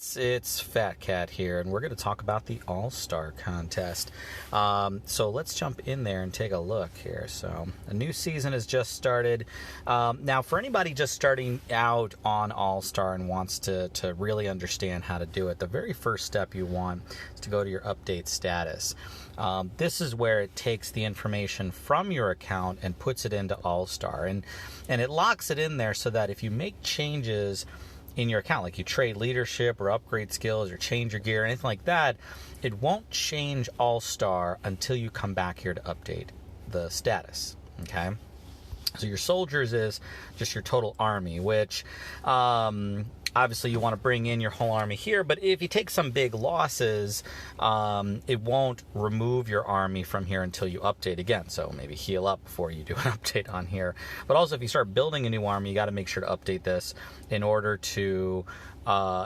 It's FatCat here, and we're going to talk about the All-Star contest. So let's jump in there and take a look here. So a new season has just started. Now, for anybody just starting out on All-Star and wants to really understand how to do it, the very first step you want is to go to your update status. This is where it takes the information from your account and puts it into All-Star, and it locks it in there so that if you make changes in your account, like you trade leadership or upgrade skills or change your gear, anything like that, it won't change All-Star until you come back here to update the status. Okay, so your soldiers is just your total army, which obviously you want to bring in your whole army here, but if you take some big losses, it won't remove your army from here until you update again. So maybe heal up before you do an update on here. But also, if you start building a new army, you got to make sure to update this in order to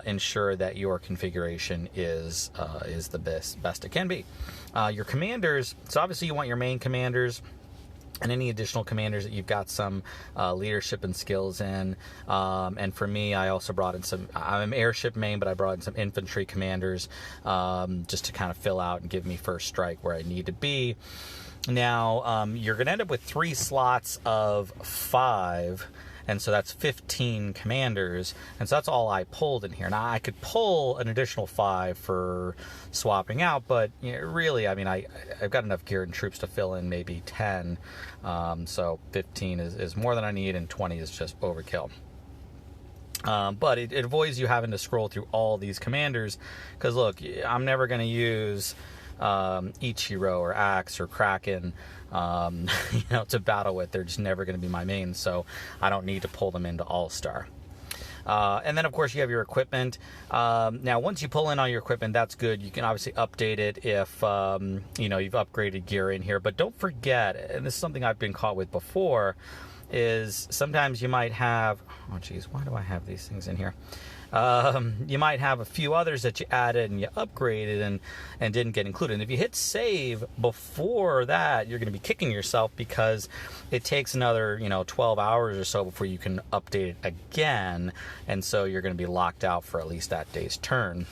ensure that your configuration is the best it can be. Your commanders, so obviously you want your main commanders and any additional commanders that you've got some leadership and skills in. And for me, I also brought in some, I'm airship main, but I brought in some infantry commanders just to kind of fill out and give me first strike where I need to be. Now, you're going to end up with 3 slots of 5. And so that's 15 commanders, and so that's all I pulled in here. Now, I could pull an additional 5 for swapping out, but really, I mean, I've got enough gear and troops to fill in maybe 10, so 15 is more than I need, and 20 is just overkill. But it avoids you having to scroll through all these commanders, because look, I'm never going to use Ichiro or Axe or Kraken to battle with. They're just never going to be my main, so I don't need to pull them into All-Star. And then, of course, you have your equipment. Now, once you pull in all your equipment, that's good. You can obviously update it if, you've upgraded gear in here. But don't forget, and this is something I've been caught with before, is sometimes you might have, oh, geez, why do I have these things in here? You might have a few others that you added and you upgraded and didn't get included. And if you hit save before that, you're going to be kicking yourself because it takes another, 12 hours or so before you can update it again. And so you're going to be locked out for at least that day's turn.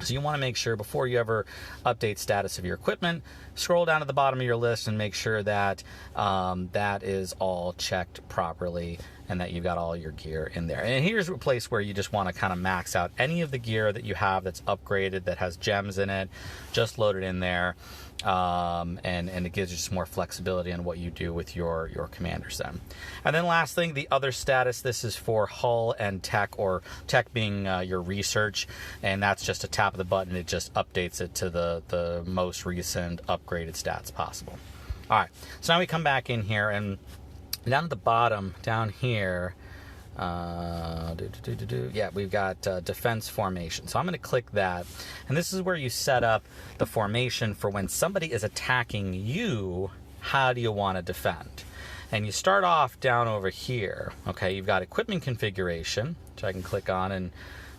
So you want to make sure before you ever update status of your equipment, scroll down to the bottom of your list and make sure that that is all checked properly and that you've got all your gear in there. And here's a place where you just want to kind of max out any of the gear that you have that's upgraded, that has gems in it, just load it in there. And it gives you just more flexibility on what you do with your commanders then. And then last thing, the other status, this is for hull and tech, or tech being your research, and that's just a tap of the button. It just updates it to the most recent upgraded stats possible. All right, so now we come back in here, and down at the bottom, down here, we've got defense formation. So I'm going to click that, and this is where you set up the formation for when somebody is attacking you. How do you want to defend? And you start off down over here. Okay, you've got equipment configuration, which I can click on and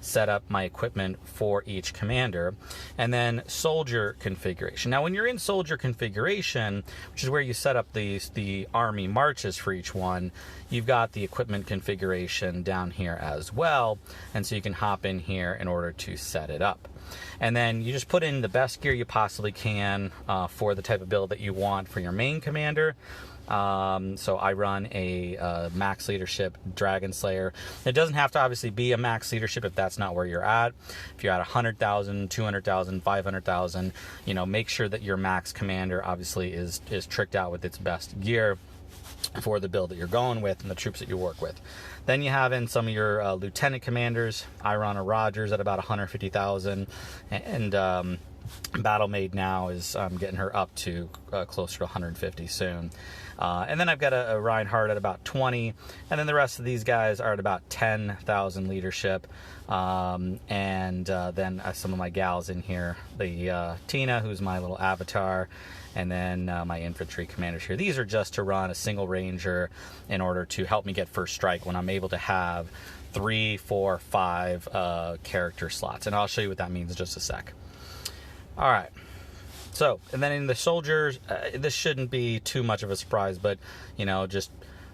set up my equipment for each commander, and then soldier configuration. Now, when you're in soldier configuration, which is where you set up the army marches for each one, you've got the equipment configuration down here as well, and so you can hop in here in order to set it up. And then you just put in the best gear you possibly can for the type of build that you want for your main commander. So I run a max leadership Dragon Slayer. It doesn't have to obviously be a max leadership if that's not where you're at. If you're at 100,000, 200,000, 500,000, make sure that your max commander obviously is tricked out with its best gear for the build that you're going with and the troops that you work with. Then you have in some of your lieutenant commanders. I run a Rogers at about 150,000, and Battle Maid now is getting her up to closer to 150 soon. And then I've got a Reinhardt at about 20, and then the rest of these guys are at about 10,000 leadership. And then some of my gals in here, the Tina, who's my little avatar, and then my infantry commanders here. These are just to run a single ranger in order to help me get first strike when I'm able to have 3, 4, 5 character slots. And I'll show you what that means in just a sec. All right. So, and then in the soldiers, this shouldn't be too much of a surprise, but, just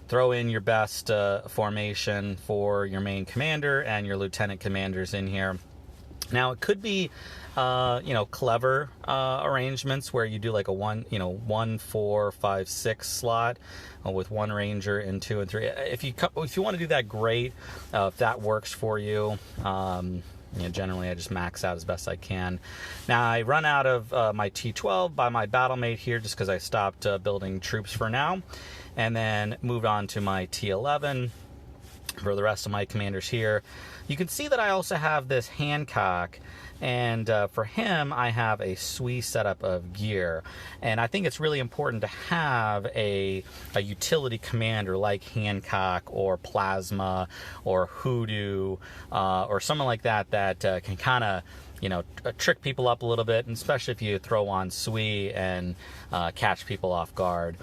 throw in your best formation for your main commander and your lieutenant commanders in here. Now, it could be, clever arrangements where you do like a 1, 4, 5, 6 slot with 1 ranger and 2 and 3. If you want to do that, great. If that works for you. Generally I just max out as best I can. Now I run out of my T12 by my battlemate here just because I stopped building troops for now, and then moved on to my T11 for the rest of my commanders here. You can see that I also have this Hancock, and for him I have a Sui setup of gear, and I think it's really important to have a utility commander like Hancock or Plasma or Hoodoo or someone like that can kind of trick people up a little bit, and especially if you throw on Sui and catch people off guard,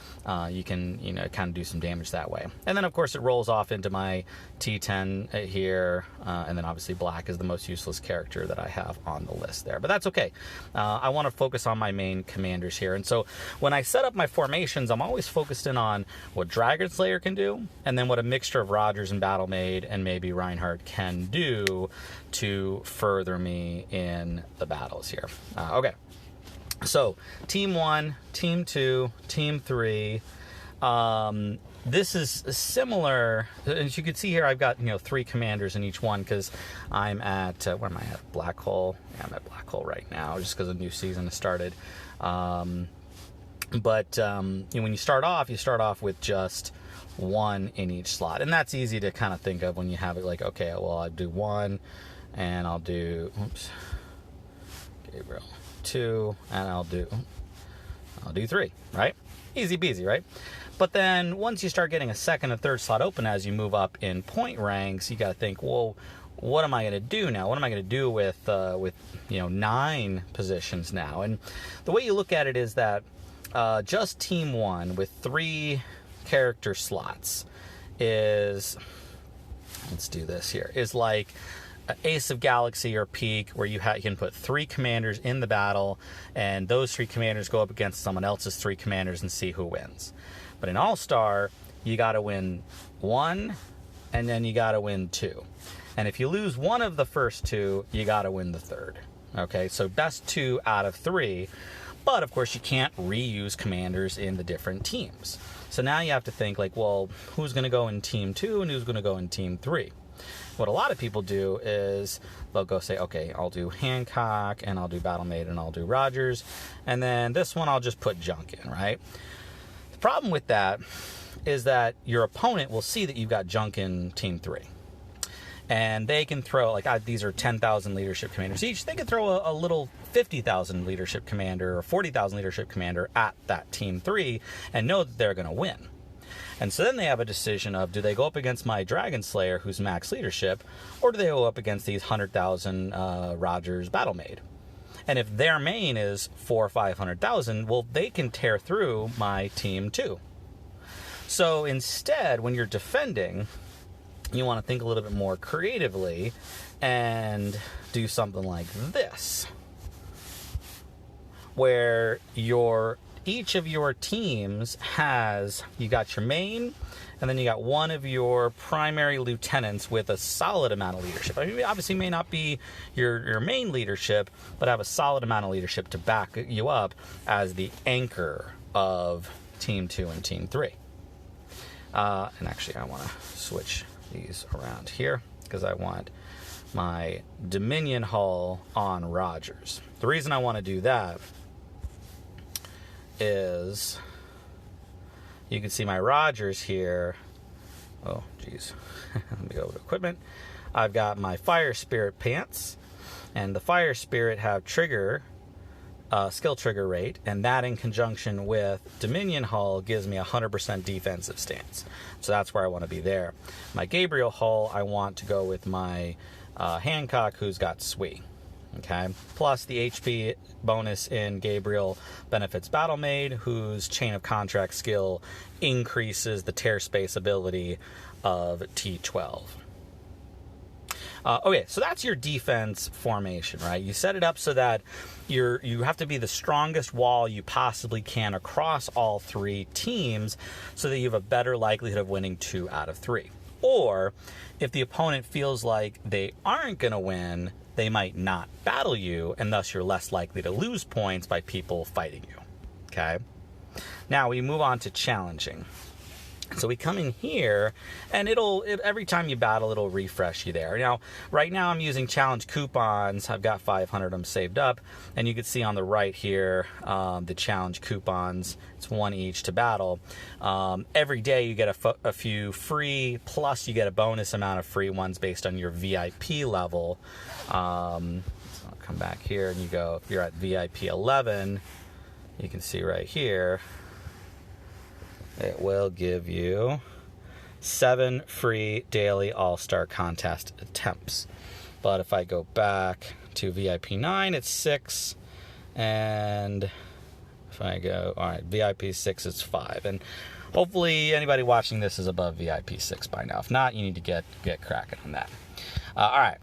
you can kind of do some damage that way. And then of course it rolls off into my T10 here, and then obviously black is the most useless character that I have on the list there, but that's okay. I want to focus on my main commanders here, and so when I set up my formations, I'm always focused in on what Dragon Slayer can do, and then what a mixture of Rogers and Battlemaid and maybe Reinhardt can do to further me in the battles here. Okay, so Team 1, Team 2, Team 3. This is similar. As you can see here, I've got 3 commanders in each one because I'm at where am I at? Black Hole. Yeah, I'm at Black Hole right now just because the new season has started. But when you start off with just 1 in each slot, and that's easy to kind of think of when you have it like, okay, well, I do 1, and I'll do Gabriel 2, and I'll do 3, right? Easy peasy, right? But then once you start getting a second and third slot open as you move up in point ranks, you got to think, well, what am I going to do now? What am I going to do with 9 positions now? And the way you look at it is that just Team 1 with 3 character slots is, let's do this here, is like Ace of Galaxy or Peak, where you can put 3 commanders in the battle, and those 3 commanders go up against someone else's 3 commanders and see who wins. But in All-Star, you got to win 1, and then you got to win 2. And if you lose one of the first 2, you got to win the third. Okay, so best 2 out of 3. But of course, you can't reuse commanders in the different teams. So now you have to think like, well, who's going to go in Team 2 and who's going to go in Team 3? What a lot of people do is they'll go say, okay, I'll do Hancock, and I'll do Battlemaid, and I'll do Rogers, and then this one I'll just put junk in, right? The problem with that is that your opponent will see that you've got junk in Team 3. And they can throw, like, these are 10,000 leadership commanders each. They can throw a little 50,000 leadership commander or 40,000 leadership commander at that Team 3 and know that they're going to win. And so then they have a decision of, do they go up against my Dragon Slayer, who's max leadership, or do they go up against these 100,000 Rogers Battlemaid? And if their main is 400,000 or 500,000, well, they can tear through my Team 2. So instead, when you're defending, you want to think a little bit more creatively and do something like this, where each of your teams has, you got your main, and then you got one of your primary lieutenants with a solid amount of leadership. I mean, obviously may not be your main leadership, but have a solid amount of leadership to back you up as the anchor of Team 2 and Team 3. And actually, I want to switch these around here because I want my Dominion hull on Rogers. The reason I want to do that is you can see my Rogers here. Oh, geez. Let me go to equipment. I've got my Fire Spirit pants, and the Fire Spirit have skill trigger rate, and that in conjunction with Dominion hull gives me 100% defensive stance. So that's where I want to be there. My Gabriel hull, I want to go with my Hancock, who's got Sui. Okay, plus the HP bonus in Gabriel benefits Battlemaid, whose Chain of Contract skill increases the tear space ability of T12. Okay, so that's your defense formation, right? You set it up so that you have to be the strongest wall you possibly can across all 3 teams so that you have a better likelihood of winning 2 out of 3. Or if the opponent feels like they aren't going to win, they might not battle you, and thus you're less likely to lose points by people fighting you. Okay? Now we move on to challenging. So we come in here, and every time you battle, it'll refresh you there. Now, right now I'm using challenge coupons. I've got 500 of them saved up, and you can see on the right here the challenge coupons. It's one each to battle. Every day you get a few free, plus you get a bonus amount of free ones based on your VIP level. So I'll come back here, and if you're at VIP 11, you can see right here, it will give you 7 free daily All-Star Contest attempts. But if I go back to VIP 9, it's 6. And if I go, all right, VIP 6, it's 5. And hopefully anybody watching this is above VIP 6 by now. If not, you need to get cracking on that. All right.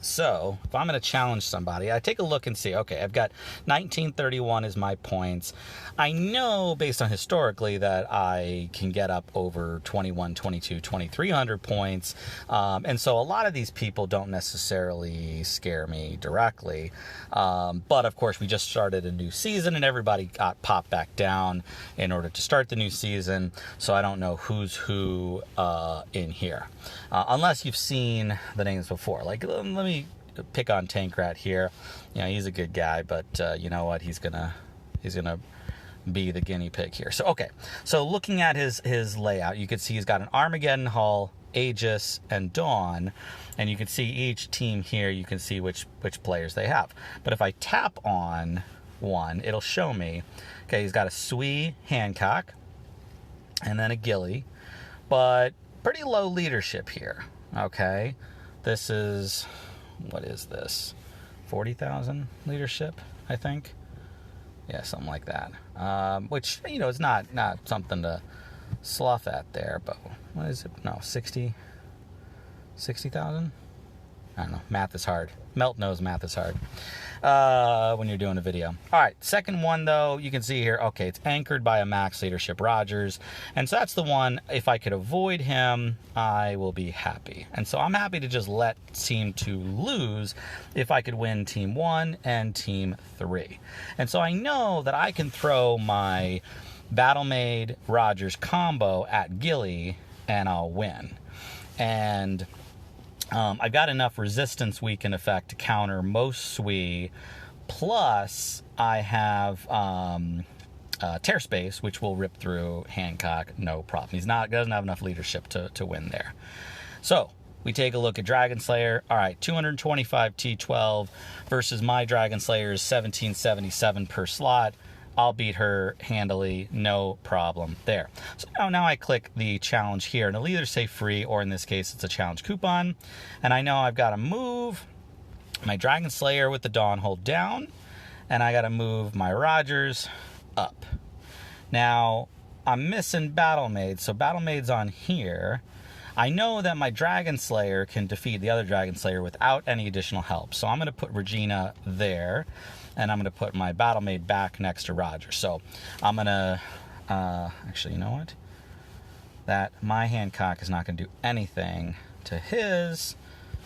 So if I'm going to challenge somebody, I take a look and see, okay, I've got 1931 as my points. I know based on historically that I can get up over 21, 22, 2300 points. And so a lot of these people don't necessarily scare me directly. But of course, we just started a new season and everybody got popped back down in order to start the new season. So I don't know who's who in here. Unless you've seen the names before. Like, let me pick on Tank Rat here. You know, he's a good guy, but you know what? He's gonna be the guinea pig here. So okay. So looking at his layout, you can see he's got an Armageddon Hull, Aegis, and Dawn, and you can see each team here. You can see which players they have. But if I tap on one, it'll show me. Okay, he's got a Sui Hancock, and then a Gilly, but pretty low leadership here. Okay, this is, what is this? 40,000 leadership, I think. Yeah, something like that. Which, you know, is not something to slough at there, but what is it? No, 60,000? I don't know. Math is hard. Melt knows math is hard when you're doing a video. All right, second one, though, you can see here, okay, it's anchored by a max leadership Rogers. And so that's the one, if I could avoid him, I will be happy. And so I'm happy to just let Team 2 lose if I could win Team 1 and Team 3. And so I know that I can throw my Battle-Made Rogers combo at Gilly and I'll win. And I've got enough resistance weaken effect to counter most Sui, plus I have tear space, which will rip through Hancock, no problem. Doesn't have enough leadership to win there. So we take a look at Dragon Slayer. All right, 225 T12 versus my Dragon Slayer is 1777 per slot. I'll beat her handily, no problem there. So now I click the challenge here, and it'll either say free, or in this case, it's a challenge coupon. And I know I've got to move my Dragon Slayer with the Dawn hold down, and I got to move my Rogers up. Now, I'm missing Battle-Maid, so Battle-Maid's on here. I know that my Dragon Slayer can defeat the other Dragon Slayer without any additional help, so I'm going to put Regina there. And I'm going to put my Battle-Maid back next to Roger. So I'm going to, actually, you know what? My Hancock is not going to do anything to his.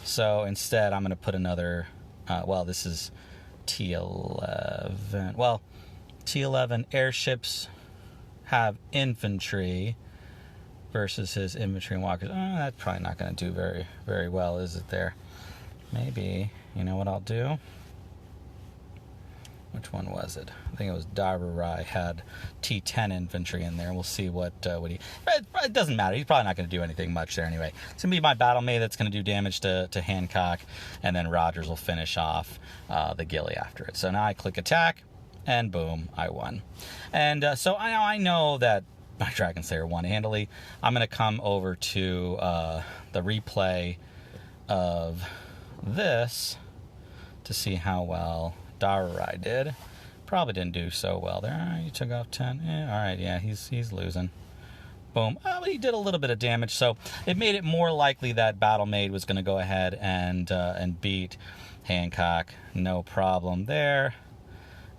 So instead, I'm going to put another, this is T11. Well, T11 airships have infantry versus his infantry and walkers. That's probably not going to do very, very well, is it there? Maybe. You know what I'll do? Which one was it? I think it was Dararai had T10 infantry in there. We'll see what he... It doesn't matter. He's probably not going to do anything much there anyway. It's going to be my Battle-Maid that's going to do damage to Hancock, and then Rogers will finish off the Gilly after it. So now I click attack, and boom, I won. And so I know that my Dragon Slayer won handily. I'm going to come over to the replay of this to see how well Dararai did. Probably didn't do so well there. You took off 10. All right, yeah, he's losing. Boom. But he did a little bit of damage, so it made it more likely that Battle-Maid was going to go ahead and beat Hancock. No problem there.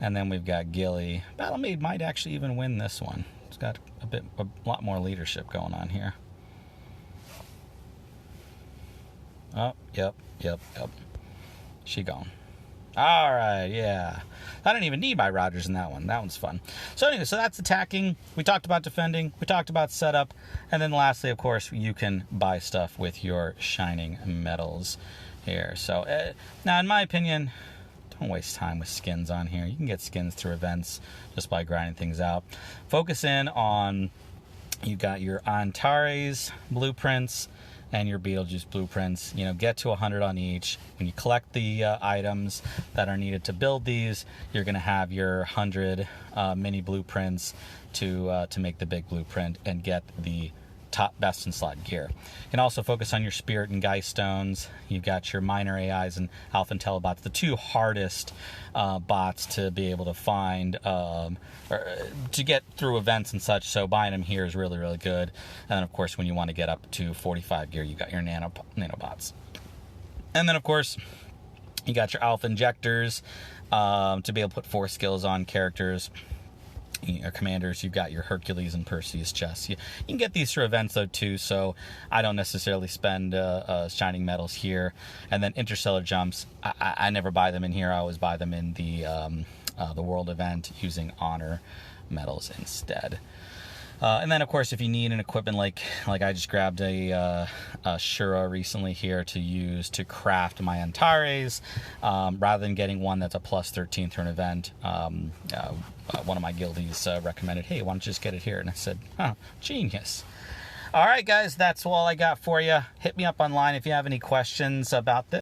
And then we've got Gilly. Battle-Maid might actually even win this one. It's got a lot more leadership going on here. Oh, yep. She gone. All right, yeah. I don't even need my Rogers in that one. That one's fun. So anyway, so that's attacking. We talked about defending. We talked about setup. And then lastly, of course, you can buy stuff with your shining metals here. So now, in my opinion, don't waste time with skins on here. You can get skins through events just by grinding things out. Focus in on, you got your Antares blueprints and your Beetlejuice blueprints. You know, get to 100 on each. When you collect the items that are needed to build these, you're going to have your 100 mini blueprints to make the big blueprint and get the top best in slot gear. You can also focus on your Spirit and Geist stones. You've got your minor AIs and Alpha and Telebots, the two hardest bots to be able to find or to get through events and such. So buying them here is really, really good. And then, of course, when you want to get up to 45 gear, you got your nanobots. And then, of course, you got your Alpha injectors to be able to put 4 skills on characters. Your commanders, you've got your Hercules and Perseus chests. You can get these through events though too, so I don't necessarily spend shining metals here. And then interstellar jumps, I never buy them in here. I always buy them in the world event using honor metals instead. And then, of course, if you need an equipment like I just grabbed a Shura recently here to use to craft my Antares, rather than getting one that's a plus 13 through an event, one of my guildies recommended, hey, why don't you just get it here? And I said, genius. All right, guys, that's all I got for you. Hit me up online if you have any questions about this.